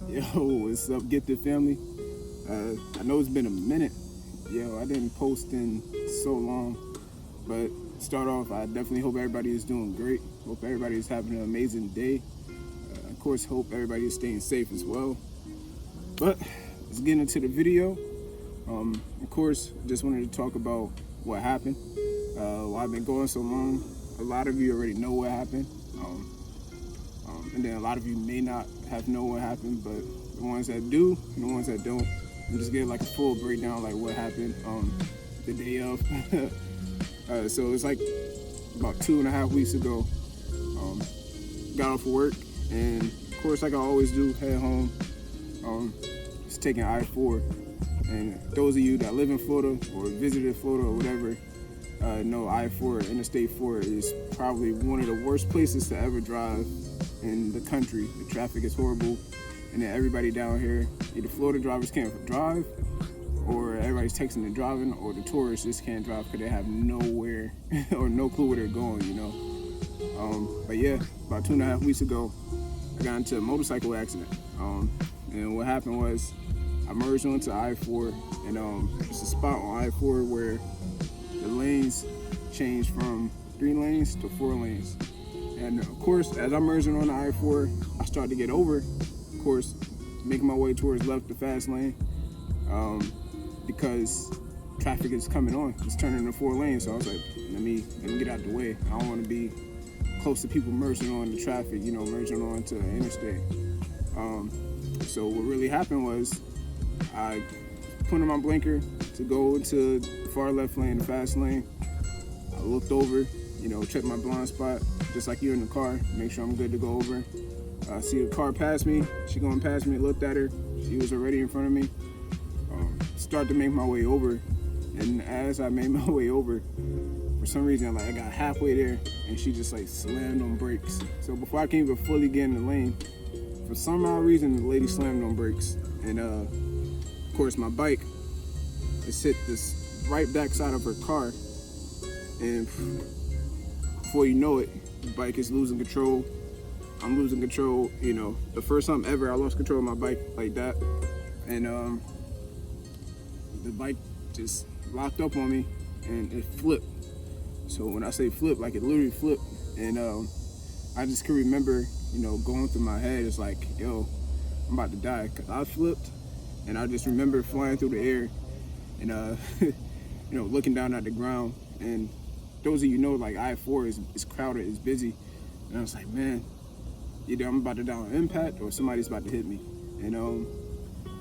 Yo, what's up, Gifted family? I know it's been a minute. Yo, I didn't post in so long, but start off, I definitely hope everybody is doing great. Hope everybody is having an amazing day. Of course, hope everybody is staying safe as well. But let's get into the video. Of course, just wanted to talk about what happened. Why I've been going so long. A lot of you already know what happened. And then a lot of you may not have known what happened, but the ones that do and the ones that don't, I'm just getting like a full breakdown like what happened the day of. So it's like about 2.5 weeks ago. Got off of work, and of course, like I always do, head home. Just taking I-4. And those of you that live in Florida or visited Florida or whatever, know I-4, Interstate 4 is probably one of the worst places to ever drive in the country. The traffic is horrible, and then everybody down here, either Florida drivers can't drive, or everybody's texting and driving, or the tourists just can't drive because they have nowhere or no clue where they're going, you know. But yeah, about 2.5 weeks ago, I got into a motorcycle accident. And what happened was I merged onto I-4, and it's a spot on I-4 where the lanes changed from 3 lanes to 4 lanes. And of course, as I'm merging on the I-4, I start to get over, of course, making my way towards left, the fast lane, because traffic is coming on. It's turning to 4 lanes, so I was like, let me get out the way. I don't want to be close to people merging on the traffic, you know, merging on to the interstate. So what really happened was I put on my blinker to go into the far left lane, the fast lane. I looked over, you know, checked my blind spot, just like you're in the car, make sure I'm good to go over. See the car pass me, she going past me, looked at her, she was already in front of me. Start to make my way over, and as I made my way over, for some reason, like I got halfway there, and she just like slammed on brakes. So before I can even fully get in the lane, for some odd reason, the lady slammed on brakes, and of course my bike just hit this right back side of her car, and before you know it, the bike is losing control. I'm losing control, you know, the first time ever I lost control of my bike like that, and the bike just locked up on me, and it flipped. So when I say flip, like it literally flipped, and I just can remember, you know, going through my head, it's like, yo, I'm about to die, because I flipped, and I just remember flying through the air, and you know, looking down at the ground. And those of you know, like I-4 is crowded, it's busy, and I was like, man, either I'm about to die on impact or somebody's about to hit me. And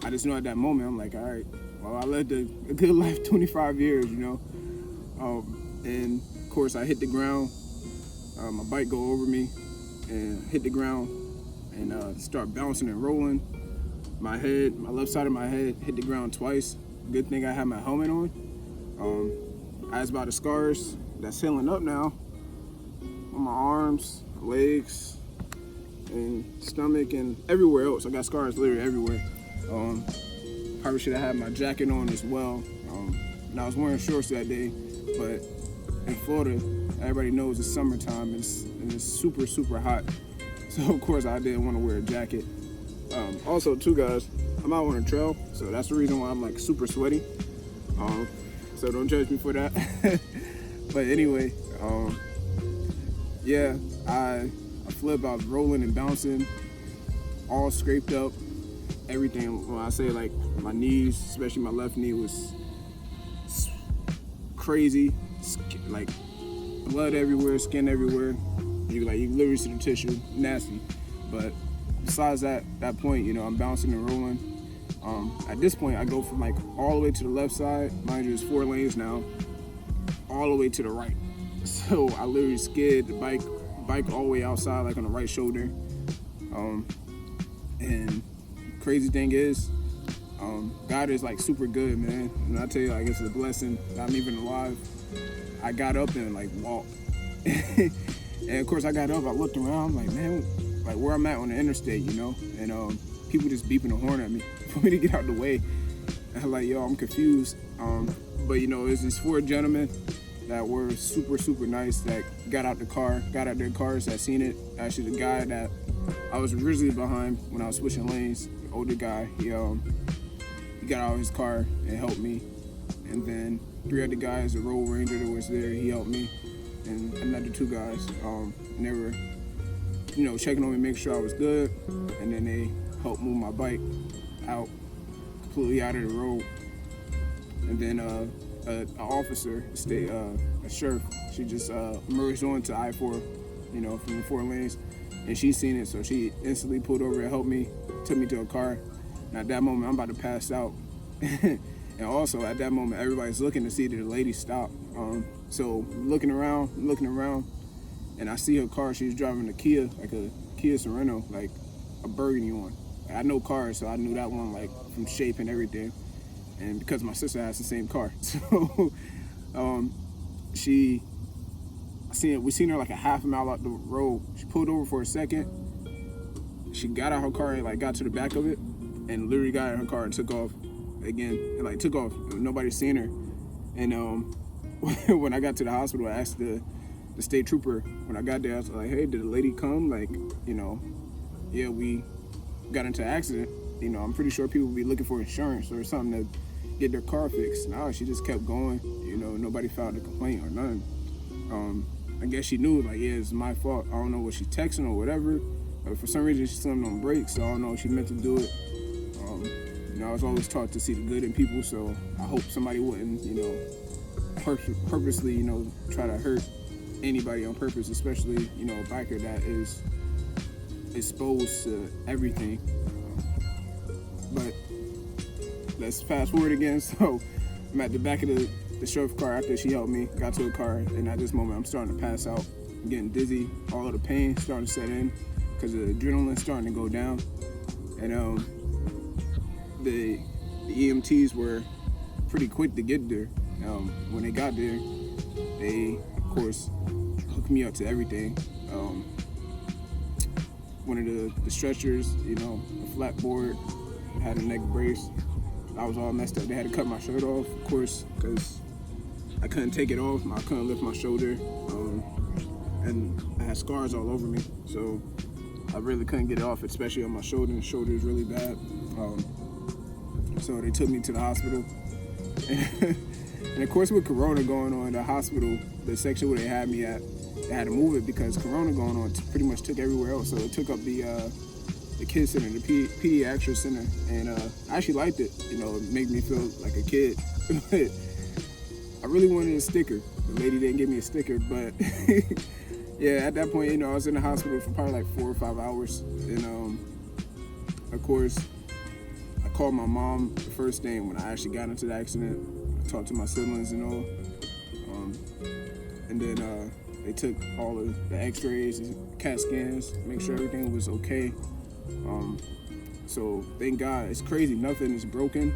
I just know at that moment, I'm like, all right, well, I lived a good life, 25 years, you know. And of course I hit the ground, my bike go over me and hit the ground, and start bouncing and rolling. My left side of my head hit the ground twice. Good thing I had my helmet on. I was about the scars that's healing up now on my arms, legs, and stomach, and everywhere else. I got scars literally everywhere. Probably should have had my jacket on as well. And I was wearing shorts that day, but in Florida, everybody knows it's summertime, and it's super, super hot. So of course I didn't want to wear a jacket. Also too, guys, I'm out on a trail, so that's the reason why I'm like super sweaty. So don't judge me for that. But anyway, yeah, I flipped, I was rolling and bouncing, all scraped up, everything. When I say like my knees, especially my left knee, was crazy, like blood everywhere, skin everywhere. You literally see the tissue, nasty. But besides that point, you know, I'm bouncing and rolling. At this point, I go from like all the way to the left side, mind you, it's 4 lanes now, all the way to the right. So I literally skid the bike all the way outside, like on the right shoulder. And crazy thing is, God is like super good, man. And I tell you, I guess it's a blessing that I'm even alive. I got up and like walked. And of course I got up, I looked around, like, man, like where I'm at on the interstate, you know? And people just beeping the horn at me for me to get out the way. And I'm like, yo, I'm confused. But you know, it's these 4 gentlemen that were super, super nice that got out their cars, that seen it. Actually, the guy that I was originally behind when I was switching lanes. The older guy, he got out of his car and helped me. And then 3 other guys, the road ranger that was there, he helped me. And another 2 guys, and they were, checking on me, making sure I was good. And then they helped move my bike out, completely out of the road. And then an officer, a sheriff, she just merged onto I-4, from the 4 lanes. And she seen it, so she instantly pulled over and helped me, took me to a car. And at that moment, I'm about to pass out. And also, at that moment, everybody's looking to see that the lady stopped. So looking around, and I see her car. She was driving a Kia, like a Kia Sorento, like a burgundy one. I know cars, so I knew that one, like, from shape and everything. And because my sister has the same car. So we seen her like a half a mile out the road. She pulled over for a second. She got out her car and like got to the back of it and literally got in her car and took off again. And like took off. Nobody seen her. And when I got to the hospital, I asked the state trooper, when I got there, I was like, hey, did the lady come? Like, yeah, we got into an accident. I'm pretty sure people would be looking for insurance or something to get their car fixed. No, she just kept going. Nobody filed a complaint or nothing. I guess she knew, like, yeah, it's my fault. I don't know what she's texting or whatever. But for some reason, she slammed on brakes, so I don't know if she meant to do it. I was always taught to see the good in people, so I hope somebody wouldn't, purposely, try to hurt anybody on purpose, especially, a biker that is exposed to everything. But let's fast forward again. So I'm at the back of the sheriff car after she helped me, got to the car, and at this moment I'm starting to pass out. I'm getting dizzy, all of the pain starting to set in because the adrenaline's starting to go down. And the EMTs were pretty quick to get there. When they got there, they, of course, hooked me up to everything. One of the stretchers, a flat board, had a neck brace. I was all messed up. They had to cut my shirt off, of course, because I couldn't take it off. I couldn't lift my shoulder, and I had scars all over me. So I really couldn't get it off, especially on my shoulder. The shoulder is really bad. So they took me to the hospital. And of course, with Corona going on, the hospital, the section where they had me at, they had to move it because Corona going on pretty much took everywhere else. So it took up the kids center, the pediatric center, and I actually liked it. It made me feel like a kid. But I really wanted a sticker. The lady didn't give me a sticker, but yeah, at that point, I was in the hospital for probably like 4 or 5 hours, and of course, I called my mom the first thing when I actually got into the accident. I talked to my siblings and all, and then they took all of the X-rays, and CAT scans, make sure everything was okay. So thank God, it's crazy, nothing is broken,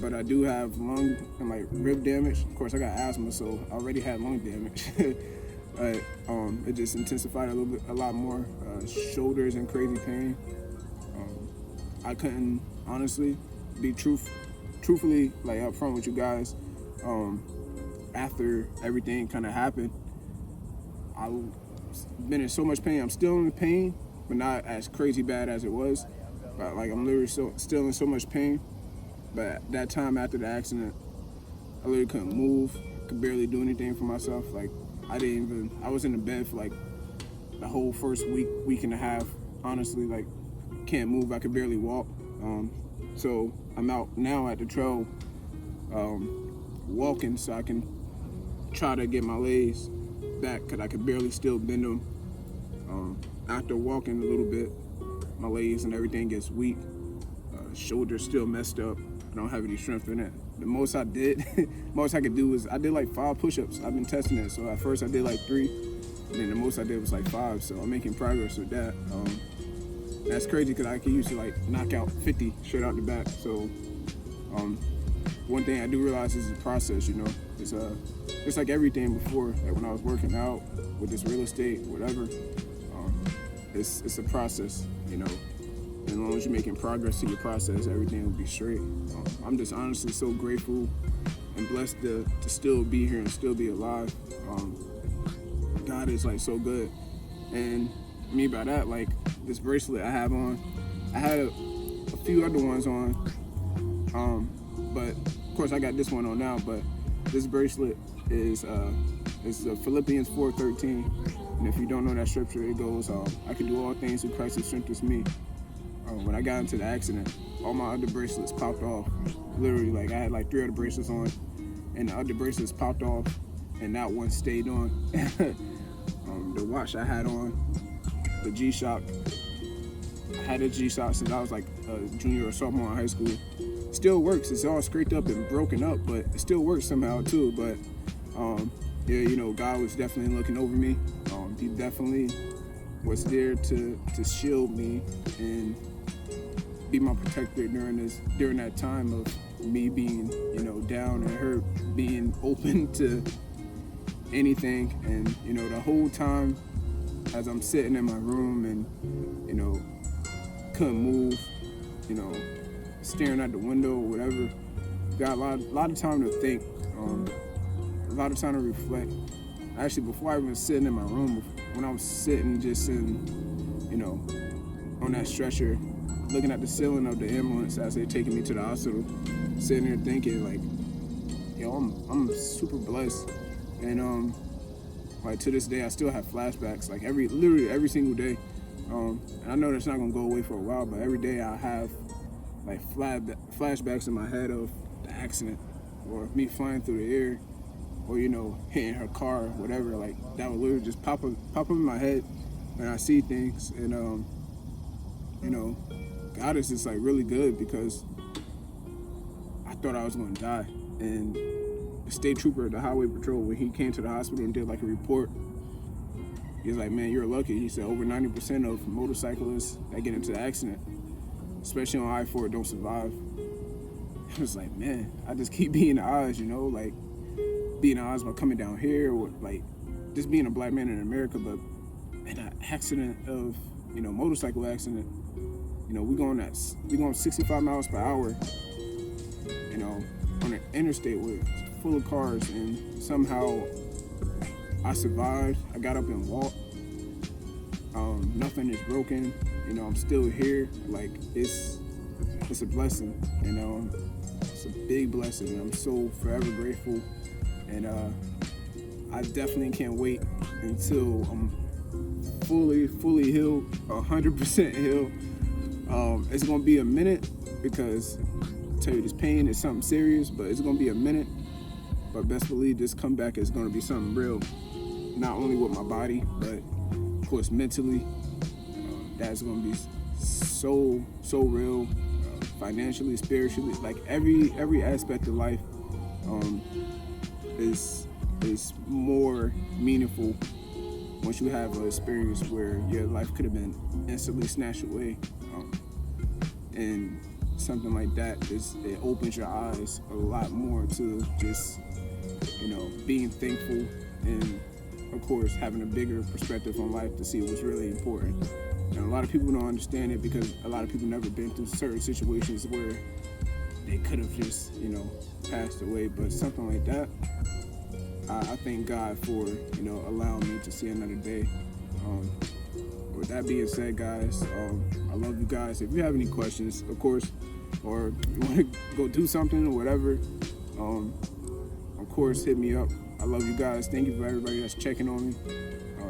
but I do have lung and like rib damage. Of course, I got asthma, so I already had lung damage. But it just intensified a lot more. Shoulders and crazy pain. I couldn't honestly be truthfully like up front with you guys. After everything kind of happened, I've been in so much pain. I'm still in the pain, but not as crazy bad as it was. But like I'm literally still in so much pain. But that time after the accident, I literally couldn't move. Could barely do anything for myself. Like I was in the bed for like the whole first week and a half. Honestly, like can't move. I could barely walk. So I'm out now at the trail, walking so I can try to get my legs back because I could barely still bend them. After walking a little bit, my legs and everything gets weak. Shoulder still messed up. I don't have any strength in it. The most I could do is I did like 5 push-ups. I've been testing it. So at first I did like 3, and then the most I did was like 5. So I'm making progress with that. That's crazy because I can usually like knock out 50 straight out the back. So one thing I do realize is the process. It's like everything before. Like when I was working out with this real estate, whatever. It's a process. As long as you're making progress to your process, everything will be straight. I'm just honestly so grateful and blessed to still be here and still be alive. God is like so good. And I mean by that, like this bracelet I have on, I had a few other ones on, but of course I got this one on now. But this bracelet is Philippians 4:13, and if you don't know that scripture, it goes, "I can do all things through Christ who strengthens me." When I got into the accident, all my other bracelets popped off. Literally, like I had like 3 other bracelets on, and the other bracelets popped off, and that one stayed on. The watch I had on, the G-Shock, I had a G-Shock since I was like a junior or sophomore in high school. Still works. It's all scraped up and broken up, but it still works somehow too. But yeah, you know, God was definitely looking over me. He definitely was there to shield me and be my protector during that time of me being, you know, down, and her being open to anything. And you know, the whole time as I'm sitting in my room and, you know, couldn't move, you know, staring at the window or whatever, got a lot of time to think, a lot of time to reflect. Actually, before I was sitting in my room, when I was sitting just in, you know, on that stretcher, looking at the ceiling of the ambulance as they're taking me to the hospital, sitting there thinking like, yo, I'm super blessed. And like to this day, I still have flashbacks, like literally every single day. And I know that's not gonna go away for a while, but every day I have like flashbacks in my head of the accident, or me flying through the air, or, you know, hitting her car, whatever. Like that would literally just pop up in my head when I see things. And you know, God is just like really good, because I thought I was gonna die. And the state trooper at the highway patrol, when he came to the hospital and did like a report, he was like, "Man, you're lucky." He said over 90% of motorcyclists that get into the accident, especially on I-4, don't survive. I was like, man, I just keep being the odds, you know, like being the odds by coming down here, or like just being a black man in America. But in an accident of, you know, motorcycle accident, you know, we going 65 miles per hour, you know, on an interstate full of cars, and somehow I survived. I got up and walked. Nothing is broken. You know, I'm still here. Like it's a blessing. You know, it's a big blessing, and I'm so forever grateful. And I definitely can't wait until I'm fully healed, 100% healed. It's gonna be a minute, because I tell you, this pain is something serious, but it's gonna be a minute. But best believe this comeback is gonna be something real, not only with my body, but of course mentally. That's gonna be so real, financially, spiritually, like every aspect of life is more meaningful once you have an experience where your life could have been instantly snatched away. And something like that, it opens your eyes a lot more to just, you know, being thankful, and of course having a bigger perspective on life to see what's really important. And a lot of people don't understand it, because a lot of people never been through certain situations where they could have just, you know, passed away. But something like that, I thank God for, you know, allowing me to see another day. With that being said, guys, I love you guys. If you have any questions, of course, or you want to go do something or whatever, of course, hit me up. I love you guys. Thank you for everybody that's checking on me.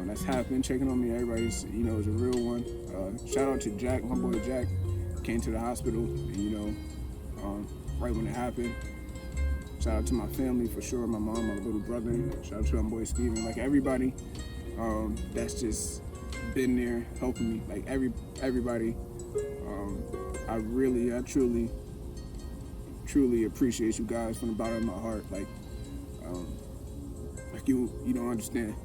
That's been checking on me. Everybody's, you know, is a real one. Shout out to Jack, my boy Jack, came to the hospital, and, you know, right when it happened. Shout out to my family for sure, my mom, my little brother. Shout out to my boy Steven. Like everybody that's just been there helping me. Like everybody. I truly appreciate you guys from the bottom of my heart. Like you don't understand.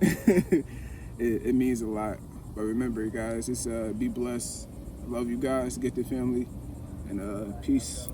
It means a lot. But remember, guys, it's be blessed. I love you guys. Get the family, and peace.